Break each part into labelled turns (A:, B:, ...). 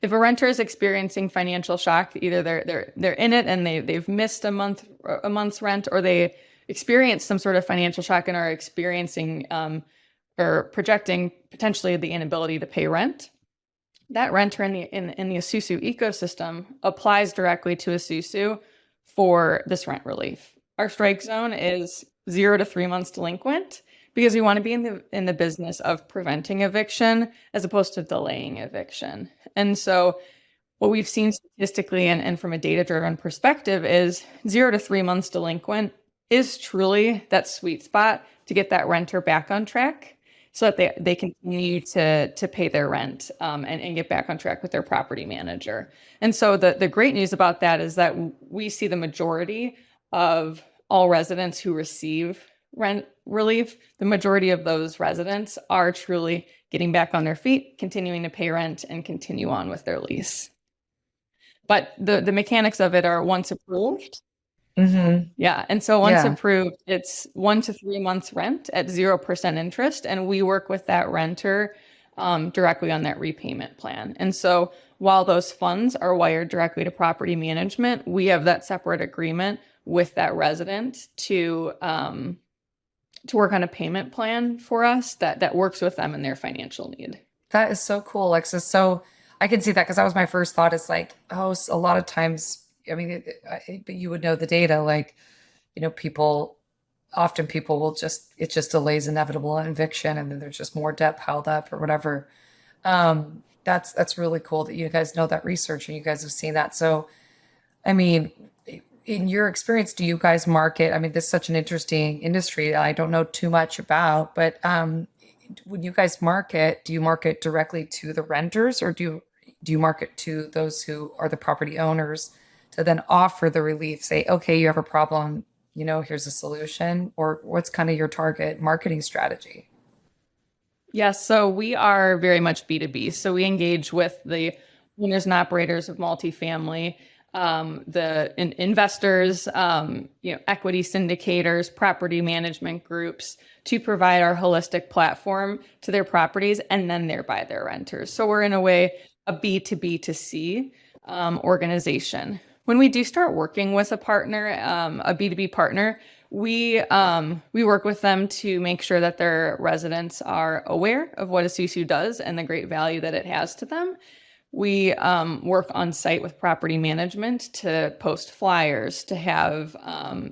A: if a renter is experiencing financial shock, either they're in it and they've missed a month's rent, or they experience some sort of financial shock and are experiencing or projecting potentially the inability to pay rent, that renter in the Susu ecosystem applies directly to a Susu for this rent relief. Our strike zone is 0 to 3 months delinquent because we want to be in the business of preventing eviction as opposed to delaying eviction. And so what we've seen statistically and from a data-driven perspective is 0 to 3 months delinquent is truly that sweet spot to get that renter back on track so that they continue to pay their rent and get back on track with their property manager. And so the great news about that is that we see the majority of all residents who receive rent relief, the majority of those residents are truly getting back on their feet, continuing to pay rent, and continue on with their lease. But the mechanics of it are once approved. Yeah. And so once approved, it's 1 to 3 months rent at 0% interest. And we work with that renter directly on that repayment plan. And so while those funds are wired directly to property management, we have that separate agreement with that resident to work on a payment plan for us that works with them and their financial need.
B: That is so cool, Alexis. So I can see that because that was my first thought. Is like, oh, a lot of times, I mean, but you would know the data. Like, people will it just delays inevitable eviction, and then there's just more debt piled up or whatever. That's really cool that you guys know that research and you guys have seen that. So, I mean, in your experience, do you guys market? I mean, this is such an interesting industry I don't know too much about, but when you guys market, do you market directly to the renters, or do you market to those who are the property owners to then offer the relief? Say, okay, you have a problem, here's a solution, or what's kind of your target marketing strategy?
A: Yes, so we are very much B2B. So we engage with the owners and operators of multifamily, the investors, equity syndicators, property management groups, to provide our holistic platform to their properties and then thereby their renters. So we're in a way a B2B2C organization. When we do start working with a partner, a B2B partner, we work with them to make sure that their residents are aware of what a Susu does and the great value that it has to them. We work on site with property management to post flyers, to have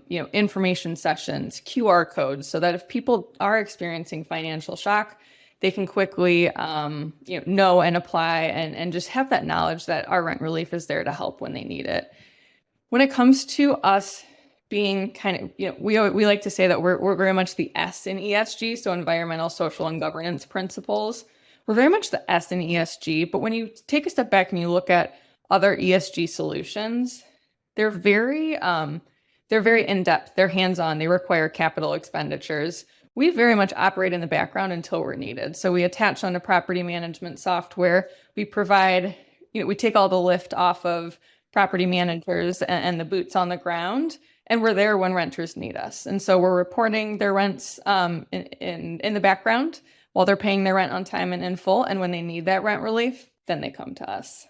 A: information sessions, QR codes, so that if people are experiencing financial shock, they can quickly know and apply and just have that knowledge that our rent relief is there to help when they need it. When it comes to us being kind of, we like to say that we're very much the S in ESG, so environmental, social, and governance principles. We're very much the S in ESG, but when you take a step back and you look at other ESG solutions, they're very in-depth, they're hands-on, they require capital expenditures. We very much operate in the background until we're needed. So we attach onto property management software. We provide, we take all the lift off of property managers and the boots on the ground, and we're there when renters need us. And so we're reporting their rents in the background while they're paying their rent on time and in full. And when they need that rent relief, then they come to us.